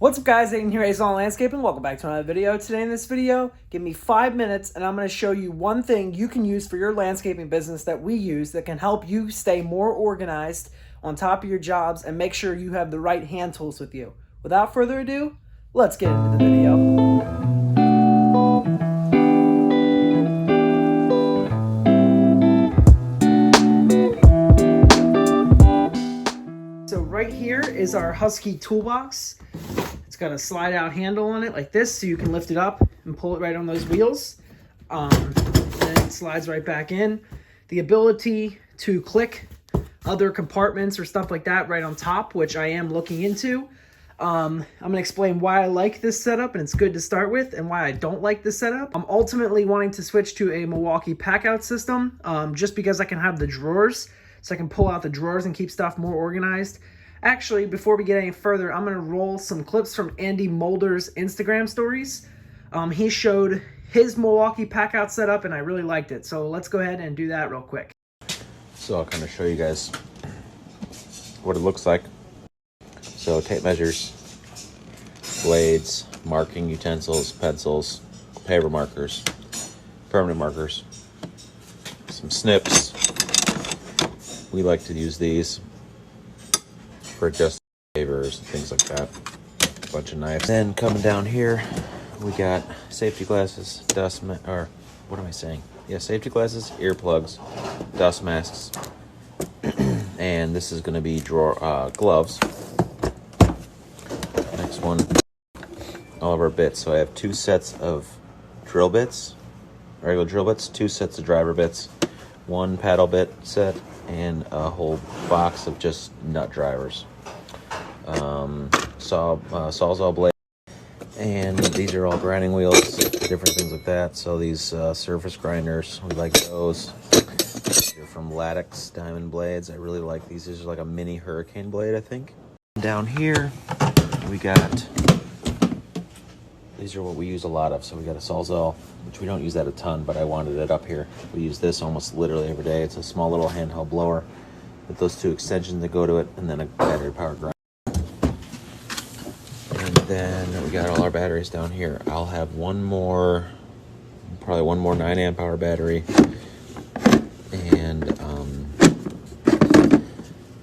What's up guys, Aiden here, Ace on Landscaping. Welcome back to another video. Today in this video, give me 5 minutes and I'm going to show you one thing you can use for your landscaping business that we use that can help you stay more organized on top of your jobs and make sure you have the right hand tools with you. Without further ado, let's get into the video. So right here is our Husky toolbox. It's got a slide out handle on it like this, so you can lift it up and pull it right on those wheels. And it slides right back in. The ability to click other compartments or stuff like that right on top, which I am looking into. I'm going to explain why I like this setup, and it's good to start with, and why I don't like this setup. I'm ultimately wanting to switch to a Milwaukee pack-out system, just because I can have the drawers, so I can pull out the drawers and keep stuff more organized. Actually, before we get any further, I'm going to roll some clips from Andy Mulder's Instagram stories. He showed his Milwaukee pack-out setup, and I really liked it. So let's go ahead and do that real quick. So I'll kind of show you guys what it looks like. So tape measures, blades, marking utensils, pencils, paper markers, permanent markers, some snips. We like to use these for just pavers and things like that. A bunch of knives. Then coming down here, we got safety glasses, safety glasses, earplugs, dust masks, and this is going to be gloves. Next one, all of our bits. So I have 2 sets of drill bits, regular drill bits, 2 sets of driver bits, 1 paddle bit set, and a whole box of just nut drivers. Sawzall blade, and these are all grinding wheels, different things like that. So these surface grinders, we like those. They're from Lattice diamond blades. I really like these. These are like a mini hurricane blade, I think. Down here we got, these are what we use a lot of. So we got a Sawzall, which we don't use that a ton, but I wanted it up here. We use this almost literally every day. It's a small little handheld blower with those 2 extensions that go to it, and then a battery powered grinder. And then we got all our batteries down here. I'll have probably one more 9 amp hour battery, and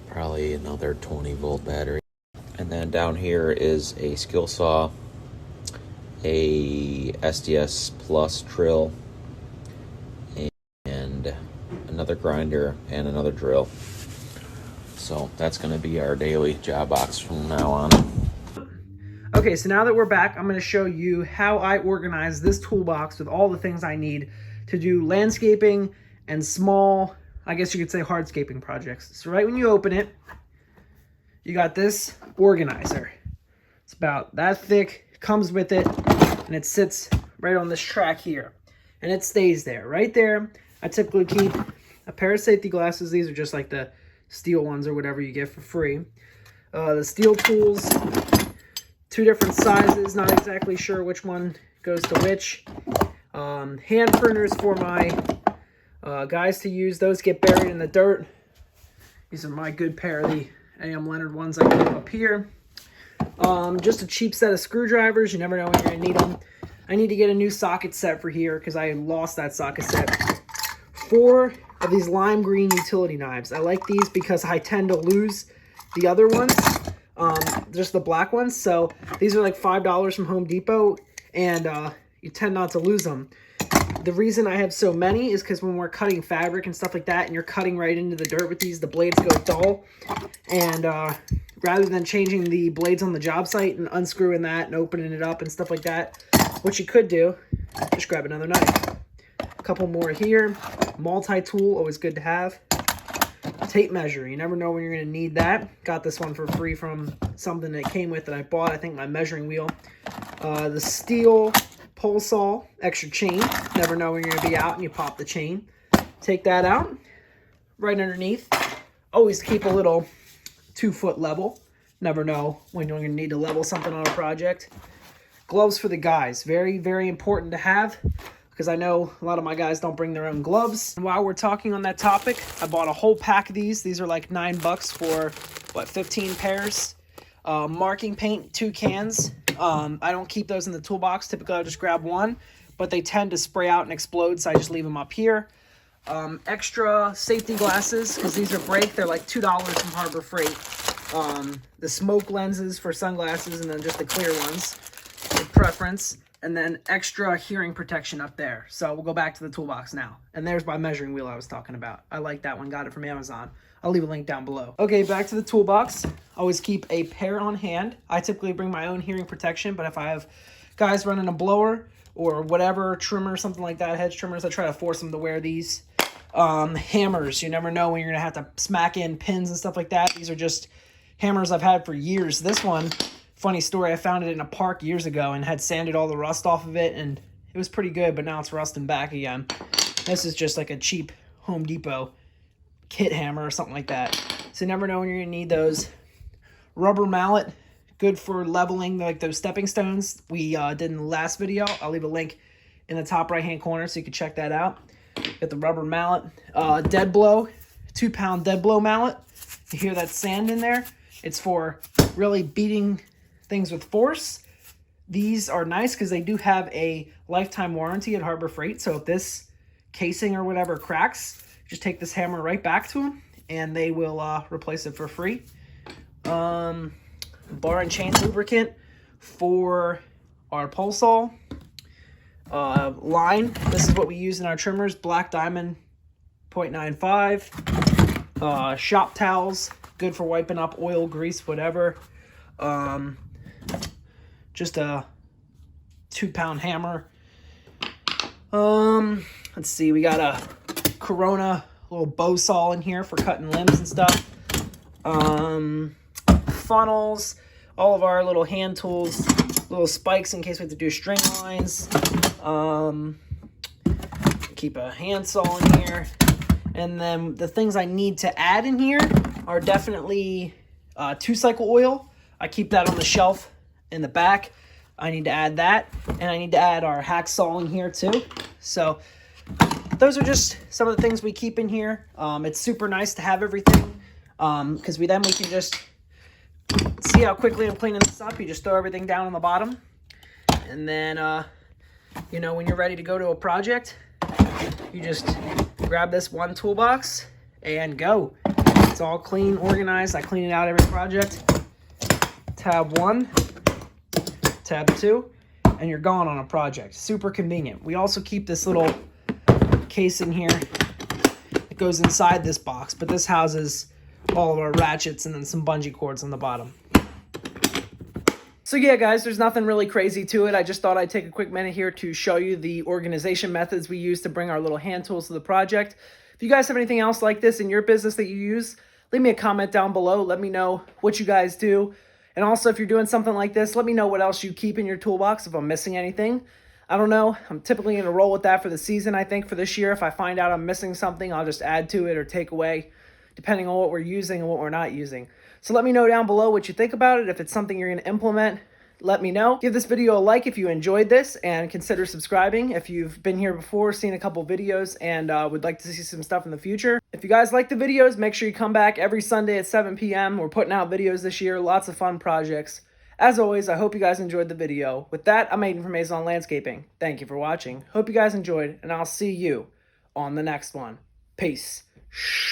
probably another 20 volt battery. And then down here is a skill saw, a SDS Plus drill, and another grinder and another drill. So that's going to be our daily job box from now on. Okay, so now that we're back, I'm going to show you how I organize this toolbox with all the things I need to do landscaping and small, I guess you could say hardscaping projects. So right when you open it, you got this organizer. It's about that thick, comes with it, and it sits right on this track here. And it stays there, right there. I typically keep a pair of safety glasses. These are just like the steel ones or whatever you get for free. The steel tools, 2 different sizes, not exactly sure which one goes to which. Hand pruners for my guys to use. Those get buried in the dirt. These are my good pair of the A.M. Leonard ones I got up here. Just a cheap set of screwdrivers. You never know when you're going to need them. I need to get a new socket set for here because I lost that socket set. 4 of these lime green utility knives. I like these because I tend to lose the other ones, just the black ones. So these are like $5 from Home Depot, and you tend not to lose them. The reason I have so many is because when we're cutting fabric and stuff like that, and you're cutting right into the dirt with these, the blades go dull. And rather than changing the blades on the job site and unscrewing that and opening it up and stuff like that, what you could do, just grab another knife. A couple more here. Multi-tool, always good to have. Tape measure, you never know when you're going to need that. Got this one for free from something that came with that I bought, I think my measuring wheel. The steel pole saw, extra chain. Never know when you're going to be out and you pop the chain. Take that out. Right underneath. Always keep a little 2-foot level. Never know when you're going to need to level something on a project. Gloves for the guys. Very, very important to have, because I know a lot of my guys don't bring their own gloves. And while we're talking on that topic, I bought a whole pack of these. These are like $9 for, 15 pairs. Marking paint, 2 cans. I don't keep those in the toolbox. Typically, I'll just grab one, but they tend to spray out and explode, so I just leave them up here. Extra safety glasses, because these are break. They're like $2 from Harbor Freight. The smoke lenses for sunglasses, and then just the clear ones, with preference. And then extra hearing protection up there. So we'll go back to the toolbox now. And there's my measuring wheel I was talking about. I like that one. Got it from Amazon. I'll leave a link down below. Okay, back to the toolbox. Always keep a pair on hand. I typically bring my own hearing protection, but if I have guys running a blower or whatever, trimmer, something like that, hedge trimmers, I try to force them to wear these. Hammers. You never know when you're going to have to smack in pins and stuff like that. These are just hammers I've had for years. This one, funny story, I found it in a park years ago and had sanded all the rust off of it, and it was pretty good, but now it's rusting back again. This is just like a cheap Home Depot kit hammer or something like that. So you never know when you're going to need those. Rubber mallet, good for leveling like those stepping stones we did in the last video. I'll leave a link in the top right-hand corner so you can check that out. Got the rubber mallet. Dead blow, 2-pound dead blow mallet. You hear that sand in there? It's for really beating things with force. These are nice because they do have a lifetime warranty at Harbor Freight. So if this casing or whatever cracks, just take this hammer right back to them and they will replace it for free. Bar and chain lubricant for our pole saw. Line, this is what we use in our trimmers. Black Diamond 0.95. Shop towels, good for wiping up oil, grease, whatever. Just a 2-pound hammer. Let's see, we got a Corona little bow saw in here for cutting limbs and stuff. Funnels, all of our little hand tools, little spikes in case we have to do string lines. Keep a handsaw in here. And then the things I need to add in here are definitely 2-cycle oil. I keep that on the shelf in the back. I need to add that, and I need to add our hacksaw in here too. So those are just some of the things we keep in here. It's super nice to have everything because we can just see how quickly I'm cleaning this up. You just throw everything down on the bottom, and then you know, when you're ready to go to a project, you just grab this one toolbox and go. It's all clean, organized. I clean it out every project. Tab 1, tab 2, and you're gone on a project. Super convenient. We also keep this little case in here that goes inside this box, but this houses all of our ratchets and then some bungee cords on the bottom. So yeah, guys, there's nothing really crazy to it. I just thought I'd take a quick minute here to show you the organization methods we use to bring our little hand tools to the project. If you guys have anything else like this in your business that you use, leave me a comment down below. Let me know what you guys do. And also, if you're doing something like this, let me know what else you keep in your toolbox if I'm missing anything. I don't know. I'm typically going to roll with that for the season, I think, for this year. If I find out I'm missing something, I'll just add to it or take away, depending on what we're using and what we're not using. So let me know down below what you think about it. If it's something you're going to implement, let me know. Give this video a like if you enjoyed this, and consider subscribing if you've been here before, seen a couple videos, and would like to see some stuff in the future. If you guys like the videos, make sure you come back every Sunday at 7 p.m. We're putting out videos this year, lots of fun projects. As always, I hope you guys enjoyed the video. With that, I'm Aiden from Maison Landscaping. Thank you for watching. Hope you guys enjoyed, and I'll see you on the next one. Peace.